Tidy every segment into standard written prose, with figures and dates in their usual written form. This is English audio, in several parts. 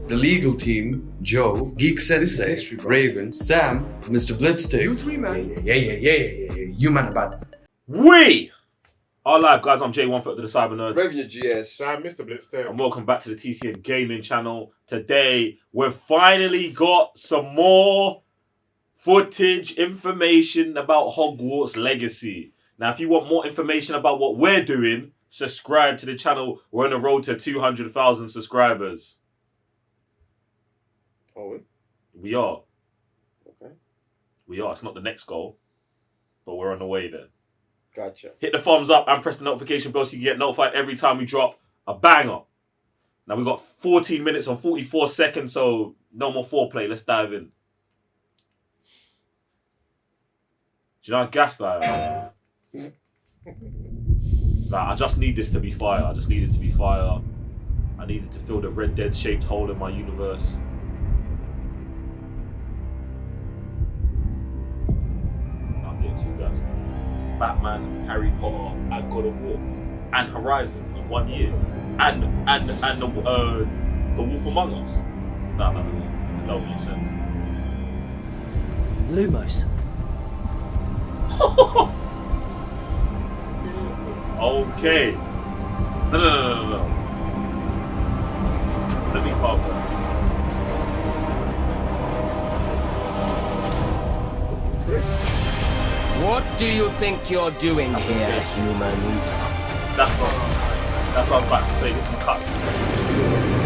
the legal team, Joe, Geek Sensei, Raven, Sam, Mr. Blitzstick. You three, man. Yeah. You man about that. We are live, guys. I'm Jay, 1 foot to the Cyber Nerds. Revenue GS. Sam, Mr. Blitzstick. And welcome back to the TCN Gaming channel. Today, we've finally got some more footage, information about Hogwarts Legacy. Now, if you want more information about what we're doing, subscribe to the channel. We're on the road to 200,000 subscribers. Oh, We are. okay. We are. It's not the next goal, but we're on the way there. Gotcha. Hit the thumbs up and press the notification bell so you can get notified every time we drop a banger. Now, we've got 14 minutes and 44 seconds, so no more foreplay. Let's dive in. Do you know how gassed I am? Nah, I just need this to be fire. I just need it to be fire. I needed to fill the Red Dead shaped hole in my universe. I'm getting too gassed. Batman, Harry Potter, and God of War, and Horizon in 1 year, and the Wolf Among Us. No, that don't make sense. Lumos. Okay. No. Let me pop that. What do you think you're doing here, humans? That's what I was about to say. This is cutscene.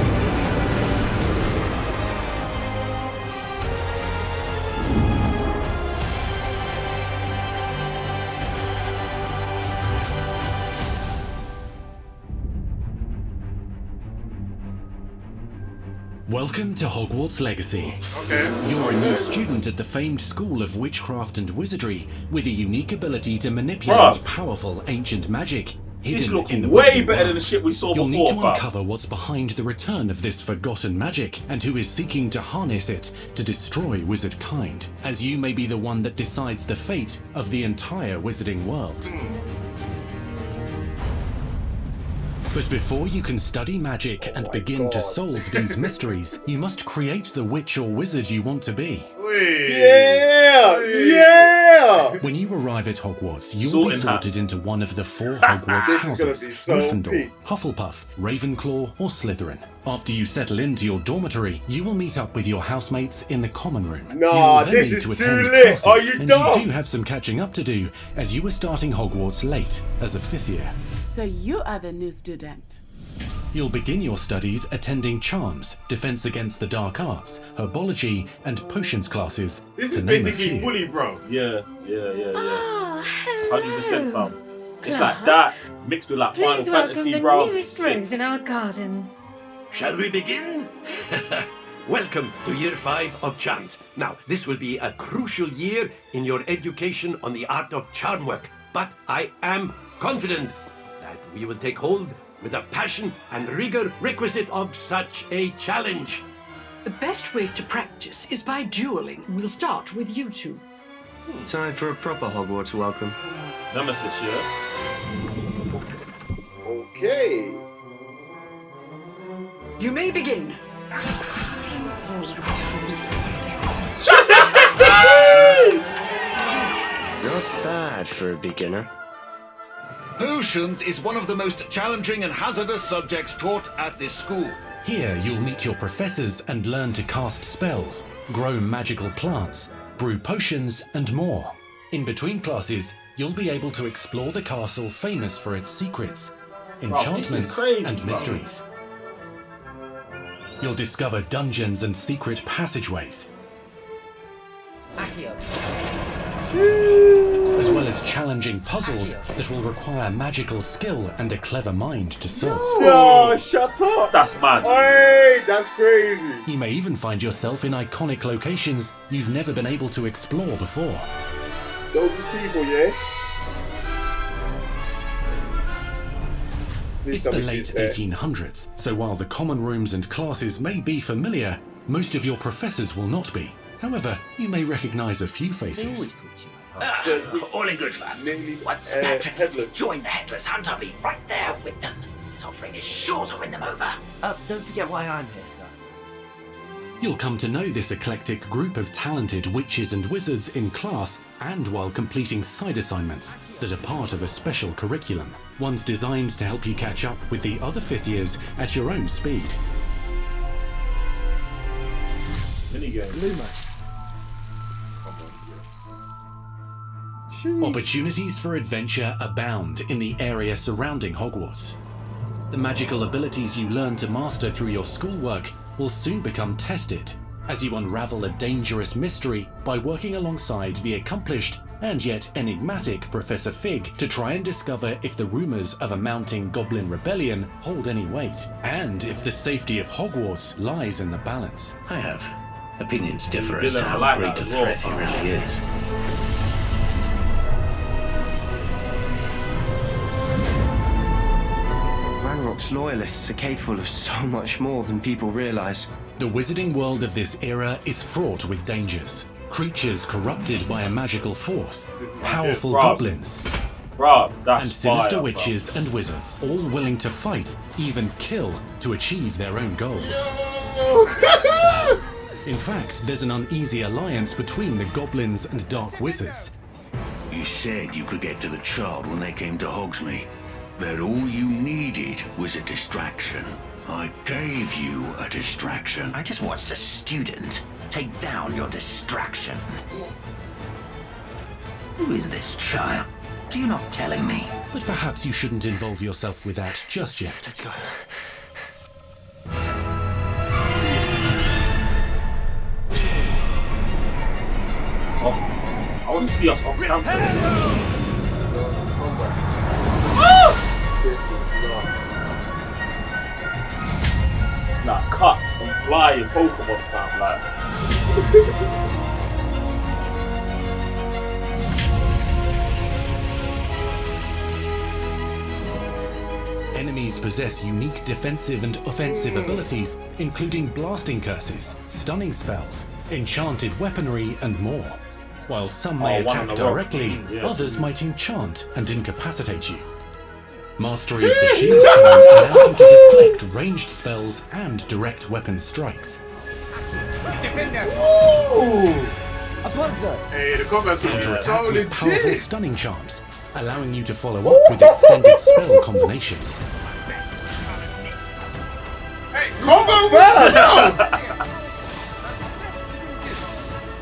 Welcome to Hogwarts Legacy. Okay. You're a new student at the famed School of Witchcraft and Wizardry with a unique ability to manipulate Bruv. powerful ancient magic This hidden looks in the way wizarding better than the world. shit we saw You'll before, need to fam. uncover what's behind the return of this forgotten magic and who is seeking to harness it to destroy wizard kind, as you may be the one that decides the fate of the entire wizarding world. But before you can study magic and begin to solve these mysteries, you must create the witch or wizard you want to be. Yeah! When you arrive at Hogwarts, you will Sorting be hat. sorted into one of the 4 Hogwarts This is gonna houses: be so Gryffindor, peak. Hufflepuff, Ravenclaw, or Slytherin. After you settle into your dormitory, you will meet up with your housemates in the common room. Nah, You will then this need is to too attend lit. classes, Are you and dumb? you do have some catching up to do, as you were starting Hogwarts late as a 5th year. So you are the new student. You'll begin your studies attending Charms, Defense Against the Dark Arts, Herbology, and Potions classes, This to is name a basically few. bully, bro. Yeah. Oh, hello. 100% fam. It's Class. like that mixed with like Final Please welcome Fantasy, the bro. newest Sick. rose in our garden. Shall we begin? Welcome to year 5 of Charms. Now, this will be a crucial year in your education on the art of charm work, but I am confident that we will take hold with the passion and rigor requisite of such a challenge. The best way to practice is by dueling. We'll start with you two. Time for a proper Hogwarts welcome. Nemesis, yeah? Okay. You may begin. Not bad for a beginner. Potions is one of the most challenging and hazardous subjects taught at this school. Here you'll meet your professors and learn to cast spells, grow magical plants, brew potions, and more. In between classes, you'll be able to explore the castle famous for its secrets, enchantments, crazy, and bro. mysteries. You'll discover dungeons and secret passageways, as well as challenging puzzles that will require magical skill and a clever mind to solve. No, shut up. That's mad. Hey, that's crazy. You may even find yourself in iconic locations you've never been able to explore before. Those people, yeah? It's the late 1800s, so while the common rooms and classes may be familiar, most of your professors will not be. However, you may recognize a few faces. All in good fun. Once Patrick join the Headless Hunt, I'll be right there with them. This offering is sure to win them over. Don't forget why I'm here, sir. You'll come to know this eclectic group of talented witches and wizards in class and while completing side assignments that are part of a special curriculum, ones designed to help you catch up with the other 5th years at your own speed. Minigame. Lumos. Opportunities for adventure abound in the area surrounding Hogwarts. The magical abilities you learn to master through your schoolwork will soon become tested as you unravel a dangerous mystery by working alongside the accomplished and yet enigmatic Professor Fig to try and discover if the rumours of a mounting Goblin rebellion hold any weight, and if the safety of Hogwarts lies in the balance. I have. Opinions differ as Villain, to I how like great that a as well. threat he really is. Ranrock's loyalists are capable of so much more than people realise. The wizarding world of this era is fraught with dangers. Creatures corrupted by a magical force, powerful goblins, that's and sinister fire, witches and wizards, all willing to fight, even kill, to achieve their own goals. In fact, there's an uneasy alliance between the goblins and dark wizards. You said you could get to the child when they came to Hogsmeade. That all you needed was a distraction. I gave you a distraction. I just watched a student take down your distraction. Who is this child? Are you not telling me? But perhaps you shouldn't involve yourself with that just yet. Let's go. I want to see us off campus. It's like cut and fly in Pokemon fam, like. Enemies possess unique defensive and offensive abilities, including blasting curses, stunning spells, enchanted weaponry, and more. While some may attack directly, others might enchant and incapacitate you. Mastery of the shield cannon allows you to deflect ranged spells and direct weapon strikes. Hey, the combat's doing so With powerful legit. stunning charms, allowing you to follow up with extended spell combinations. Hey, combo with spells!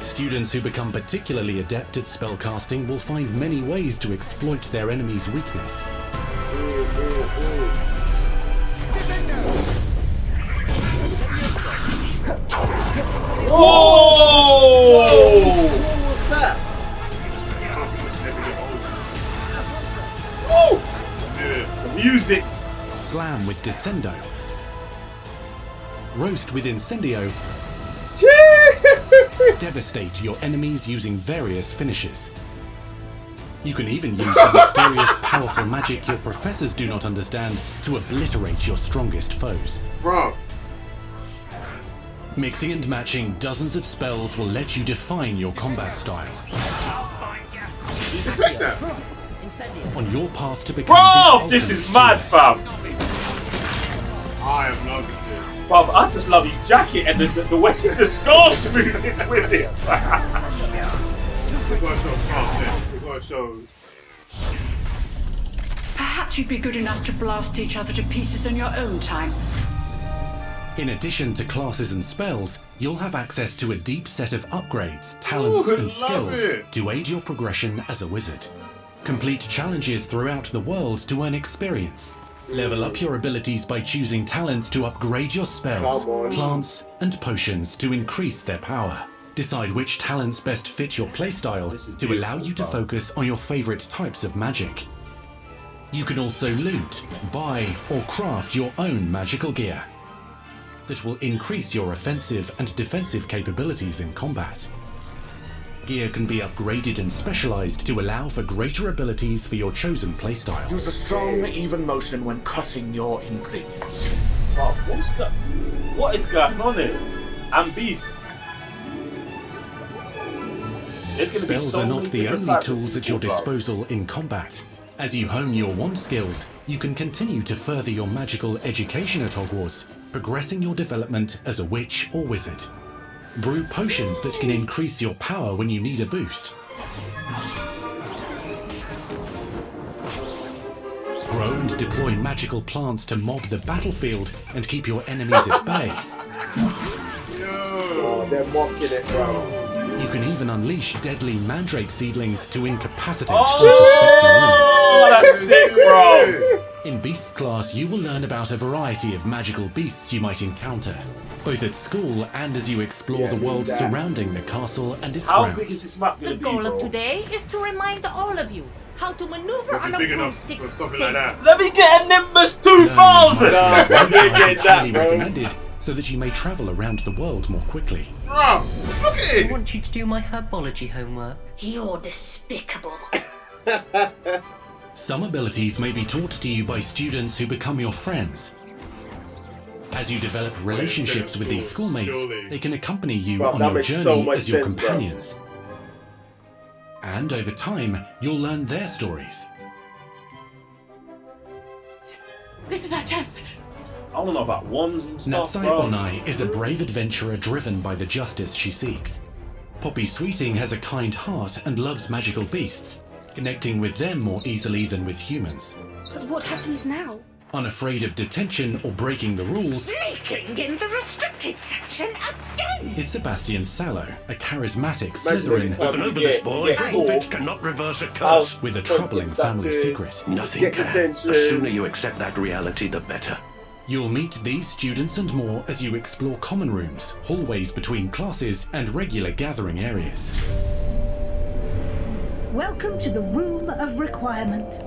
Students who become particularly adept at spellcasting will find many ways to exploit their enemy's weakness. Whoa! What was that? The music. Slam with Descendo. Roast with Incendio. Devastate your enemies using various finishes. You can even use the mysterious, powerful magic your professors do not understand to obliterate your strongest foes. Bro. Mixing and matching dozens of spells will let you define your combat style. Deflect that. On your path to become Bro, the this is ultimate mad, fam. I am loving this. Bro, I just love his jacket and the way the scar's moving with it. We're gonna show content. We're gonna show. Perhaps you'd be good enough to blast each other to pieces in your own time. In addition to classes and spells, you'll have access to a deep set of upgrades, talents, Ooh, and skills love it. to aid your progression as a wizard. Complete challenges throughout the world to earn experience. Level up your abilities by choosing talents to upgrade your spells, Come on. plants, and potions to increase their power. Decide which talents best fit your playstyle to allow you to focus on your favorite types of magic. You can also loot, buy, or craft your own magical gear that will increase your offensive and defensive capabilities in combat. Gear can be upgraded and specialized to allow for greater abilities for your chosen playstyle. Use a strong, even motion when cutting your ingredients. Bro, what is going on here? And beast. There's gonna be Spells so are many not the different only types of tools at your people, bro. disposal in combat. As you hone your wand skills, you can continue to further your magical education at Hogwarts, progressing your development as a witch or wizard. Brew potions that can increase your power when you need a boost. Grow and deploy magical plants to mob the battlefield and keep your enemies at bay. Oh, they're mocking it, bro. You can even unleash deadly mandrake seedlings to incapacitate Oh, that's sick, bro. In Beasts class, you will learn about a variety of magical beasts you might encounter, both at school and as you explore the world surrounding the castle and its grounds. How big is this map going to be, The goal bro? of today is to remind all of you how to maneuver on a big enough broomstick. for something like that. Let me get a Nimbus 2000! It's highly recommended so that you may travel around the world more quickly. Bro, look at it! I want you to do my herbology homework. You're despicable. Some abilities may be taught to you by students who become your friends. As you develop relationships with these schoolmates, they can accompany you on your journey as your companions. And over time, you'll learn their stories. This is our chance. I don't know about wands and stuff, Natsai bro. Onai is a brave adventurer driven by the justice she seeks. Poppy Sweeting has a kind heart and loves magical beasts, connecting with them more easily than with humans. But what happens now? Unafraid of detention or breaking the rules Sneaking in the restricted section again! is Sebastian Sallow, a charismatic Slytherin Listen over this, boy. Fits cannot reverse a curse. with a troubling family secret. Nothing can. The sooner you accept that reality, the better. You'll meet these students and more as you explore common rooms, hallways between classes, and regular gathering areas. Welcome to the Room of Requirement.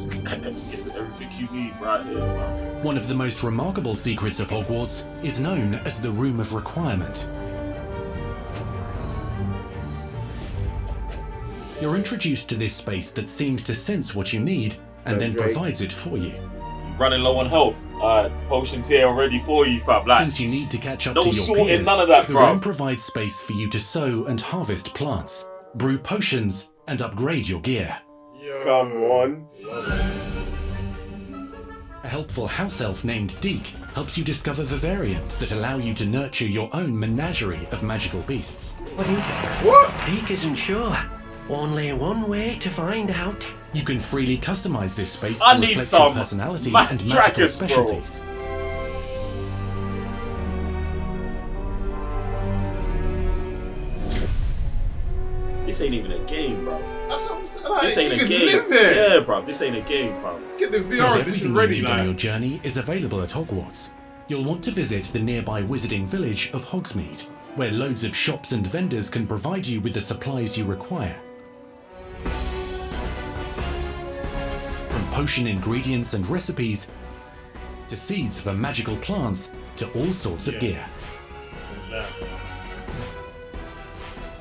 Everything you need right here, fam. One of the most remarkable secrets of Hogwarts is known as the Room of Requirement. You're introduced to this space that seems to sense what you need and then provides it for you. Running low on health. Potions here already for you, fam. Like, Since you need to catch up no to your sorting, peers, none of that, the bro. room provides space for you to sow and harvest plants, brew potions, and upgrade your gear. Come on. A helpful house elf named Deke helps you discover vivariums that allow you to nurture your own menagerie of magical beasts. What is it? What? Deke isn't sure. Only one way to find out. You can freely customize this space I to need reflect some your personality and magical trackers, bro. specialties. This ain't even a game, bro. That's what I'm saying. Like, This ain't you a can game. live here. Yeah, bro. This ain't a game, fam. Let's get the Not VR edition everything ready, you need on like. your journey is available at Hogwarts. You'll want to visit the nearby wizarding village of Hogsmeade, where loads of shops and vendors can provide you with the supplies you require. From potion ingredients and recipes, to seeds for magical plants, to all sorts of gear.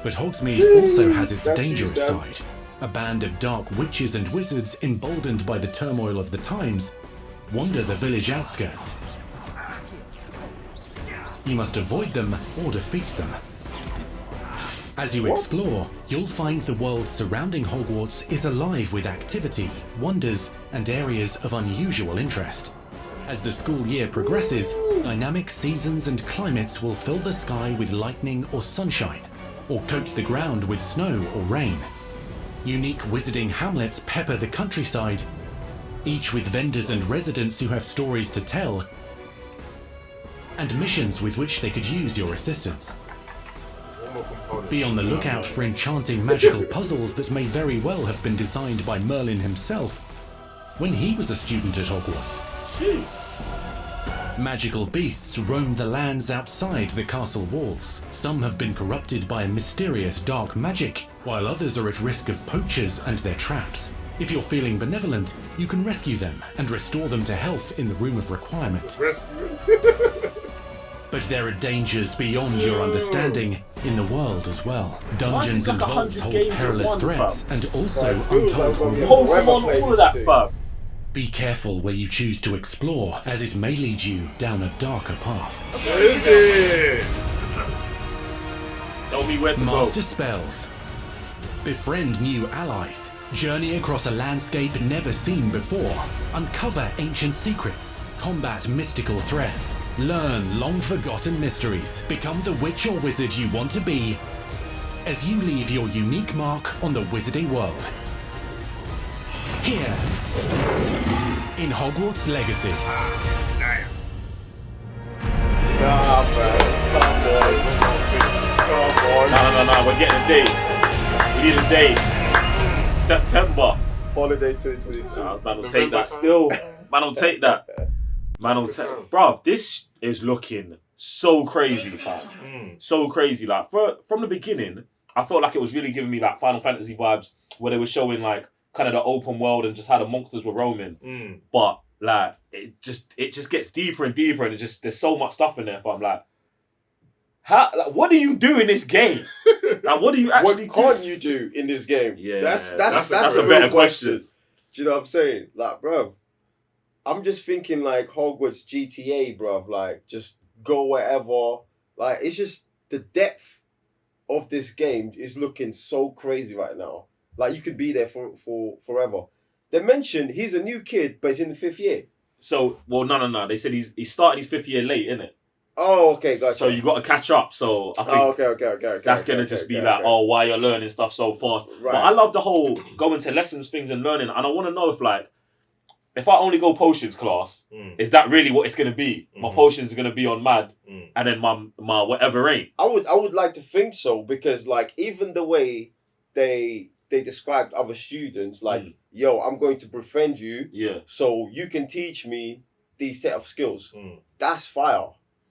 But Hogsmeade also has its That's dangerous you, Sam. side. A band of dark witches and wizards emboldened by the turmoil of the times wander the village outskirts. You must avoid them or defeat them. As you explore, you'll find the world surrounding Hogwarts is alive with activity, wonders, and areas of unusual interest. As the school year progresses, dynamic seasons and climates will fill the sky with lightning or sunshine, or coat the ground with snow or rain. Unique wizarding hamlets pepper the countryside, each with vendors and residents who have stories to tell, and missions with which they could use your assistance. Be on the lookout for enchanting magical puzzles that may very well have been designed by Merlin himself when he was a student at Hogwarts. Magical beasts roam the lands outside the castle walls. Some have been corrupted by a mysterious dark magic, while others are at risk of poachers and their traps. If you're feeling benevolent, you can rescue them and restore them to health in the Room of Requirement. But there are dangers beyond your understanding in the world as well. Dungeons and vaults hold perilous threats and also untold rewards. Pokemon, all of that, fam. Be careful where you choose to explore, as it may lead you down a darker path. What is it? Tell me where to Master go. spells. Befriend new allies. Journey across a landscape never seen before. Uncover ancient secrets. Combat mystical threats. Learn long-forgotten mysteries. Become the witch or wizard you want to be as you leave your unique mark on the wizarding world. Here, in Hogwarts Legacy. Nah, man. Come on. No. We're getting a date. We need a date. September. Holiday 2022. Man will take that still. Man will take that. Bruv, this is looking so crazy, fam. So crazy. Like, from the beginning, I felt like it was really giving me like Final Fantasy vibes, where they were showing like kind of the open world and just how the monsters were roaming. But like it just gets deeper and deeper, and there's so much stuff in there. Fam, like, what do you do in this game? Like, what do you actually? What can't you do in this game? Yeah, that's a better question. Do you know what I'm saying? Like, bro, I'm just thinking like Hogwarts GTA, bro. Like, just go wherever. Like, it's just the depth of this game is looking so crazy right now. Like, you could be there for forever. They mentioned he's a new kid, but he's in the 5th year. So, well, no. They said he's starting his 5th year late, innit? Oh, okay, gotcha. So you got to catch up. So I think okay. That's gonna just be like, oh, why you're learning stuff so fast. Right. But I love the whole going to lessons, things, and learning. And I want to know if I only go potions class, is that really what it's gonna be? My potions are gonna be on mad, and then my whatever ain't. I would like to think so, because like even the way they described other students, like, yo, I'm going to befriend you, so you can teach me these set of skills. That's fire.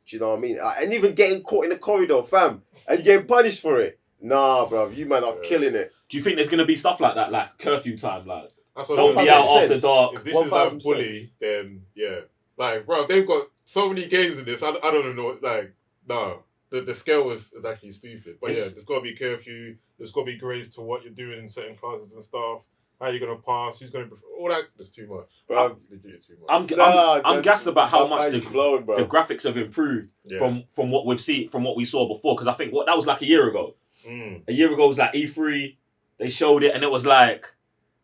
Do you know what I mean? And even getting caught in the corridor, fam, and you're getting punished for it. Nah, bro, you man are killing it. Do you think there's gonna be stuff like that, like curfew time, like That's what don't be out after dark? If this is like Bully, then yeah, like, bro, they've got so many games in this. I don't know, like, no, the scale is actually stupid. But yeah, there's got to be curfew. There's got to be grades to what you're doing in certain classes and stuff. How you're gonna pass? Who's gonna all that? There's too much. Bro, too much. I'm gassed about how much the graphics have improved from what we've seen, from what we saw before. Because I think that was like a year ago. A year ago was like E3. They showed it, and it was like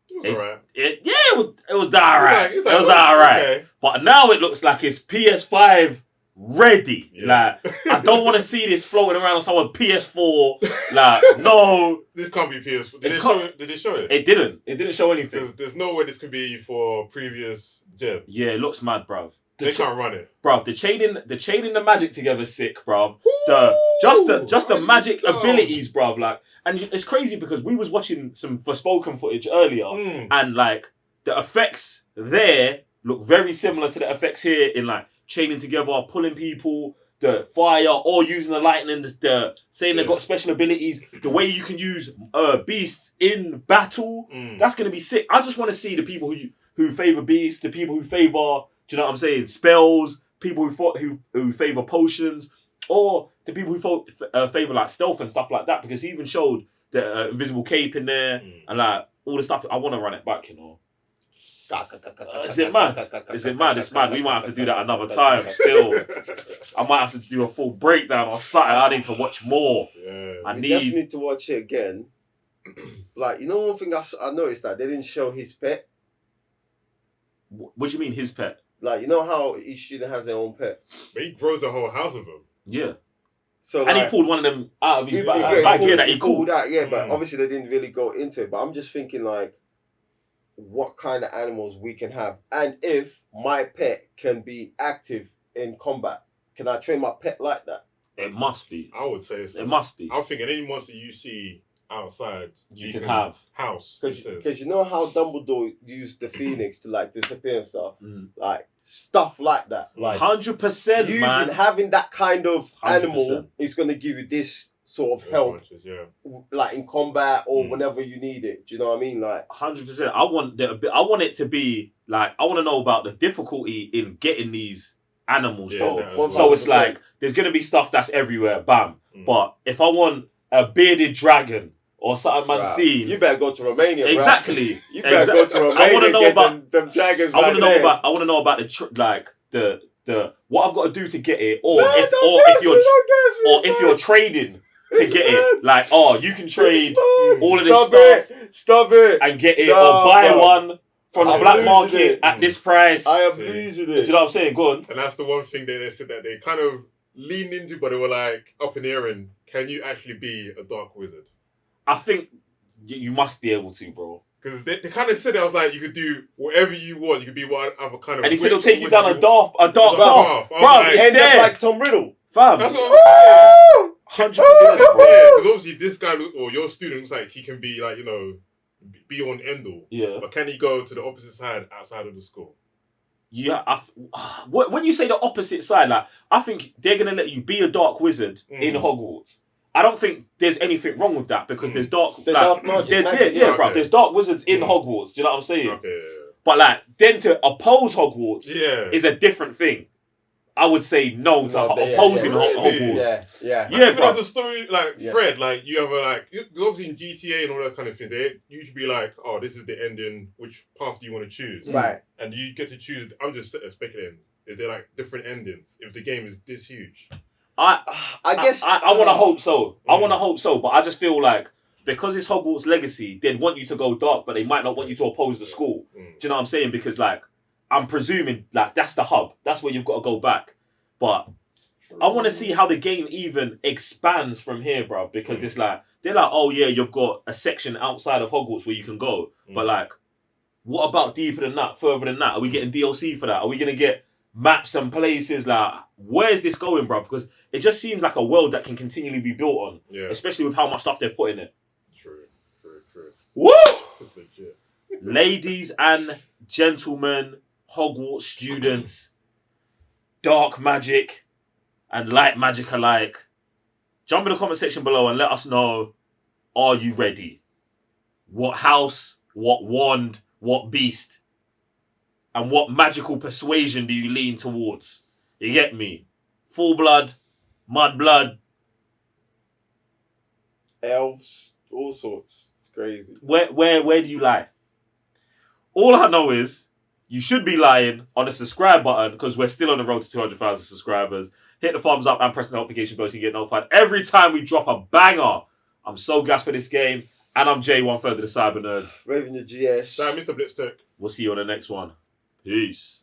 it was alright. It was alright. It was alright. Okay. But now it looks like it's PS5 ready. Yeah. Like, I don't want to see this floating around on someone's PS4. Like, no. This can't be PS4. Did they show it? It didn't. It didn't show anything. There's no way this could be for previous gen. Yeah, it looks mad, bruv. They can't run it. Bruv, the chaining the magic together is sick, bruv. Just the magic abilities, bruv. Like, and it's crazy because we was watching some Forspoken footage earlier, and like the effects there look very similar to the effects here in like chaining together, pulling people, the fire, or using the lightning, saying they've got special abilities, the way you can use beasts in battle, that's going to be sick. I just want to see the people who favour beasts, the people who favour, do you know what I'm saying, spells, people who favour potions, or the people who favour like stealth and stuff like that, because he even showed the invisible cape in there, and like all the stuff. I want to run it back, you know. Is it mad? Is it mad? It's mad. We might have to do that another time still. I might have to do a full breakdown or something. I need to watch more. Yeah, we definitely need to watch it again. Like, you know, one thing I noticed that they didn't show his pet. What do you mean his pet? Like, you know how each student has their own pet? But he grows a whole house of them. Yeah. So and he pulled one of them out of his bag here that he called. Yeah, but obviously they didn't really go into it. But I'm just thinking like, what kind of animals we can have, and if my pet can be active in combat, can I train my pet like that? It must be. I would say so. It must be. I'm thinking any monster you see outside, you can have house. Because you know how Dumbledore used the Phoenix to like disappear and stuff, like stuff like that. Like 100%, man. Having that kind of 100%. animal is going to give you this sort of help, like in combat or whenever you need it. Do you know what I mean? Like 100%. I want it to be like, I want to know about the difficulty in getting these animals, though. So it's like there's gonna be stuff that's everywhere, bam. But if I want a bearded dragon or something man seen, you better go to Romania. Exactly. Bro. You better go to Romania. I want to know about them dragons. I want to know about the what I've got to do to get it, or if you're trading to get it, like, oh, you can trade all of this stuff. Stop it. And get it, or buy one from the black market at this price. I am losing it. Do you know what I'm saying? Go on. And that's the one thing that they said that they kind of leaned into, but they were like up in the air. And can you actually be a dark wizard? I think you must be able to, bro. Because they kind of said it. I was like, you could do whatever you want. You could be whatever kind of. And he said it'll take you down a dark path. Bro, It's there. Like Tom Riddle. Fam. That's what I'm saying. 100%. Yeah, because obviously this guy or your student looks like he can be like, be on end all. Yeah. But can he go to the opposite side outside of the school? Yeah. When you say the opposite side, like I think they're gonna let you be a dark wizard in Hogwarts. I don't think there's anything wrong with that because there's dark. Dark magic. Bro. There's dark wizards in Hogwarts. Do you know what I'm saying? Okay. But like, then to oppose Hogwarts is a different thing. I would say no to opposing Hogwarts. Yeah. Even as a story, Fred, like, you have because obviously in GTA and all that kind of thing, they usually be like, oh, this is the ending, which path do you want to choose? Right. And you get to choose, I'm just speculating, is there like different endings if the game is this huge? I guess I want to hope so. I want to hope so, but I just feel like because it's Hogwarts Legacy, they'd want you to go dark, but they might not want you to oppose the school. Do you know what I'm saying? Because like, I'm presuming like that's the hub. That's where you've got to go back. But I want to see how the game even expands from here, bro. Because it's like they're like, oh yeah, you've got a section outside of Hogwarts where you can go. But like, what about deeper than that? Further than that? Are we getting DLC for that? Are we gonna get maps and places? Like, where's this going, bro? Because it just seems like a world that can continually be built on. Yeah. Especially with how much stuff they've put in it. True. Woo! Ladies and gentlemen, Hogwarts students, dark magic and light magic alike, jump in the comment section below and let us know, are you ready? What house, what wand, what beast, and what magical persuasion do you lean towards? You get me? Full blood, mud blood, elves, all sorts. It's crazy. Where do you lie? All I know is you should be lying on the subscribe button because we're still on the road to 200,000 subscribers. Hit the thumbs up and press the notification bell so you get notified every time we drop a banger. I'm so gassed for this game. And I'm Jay, 1/3 of the Cyber Nerds. Raven the GS. Mr. Blipstick. We'll see you on the next one. Peace.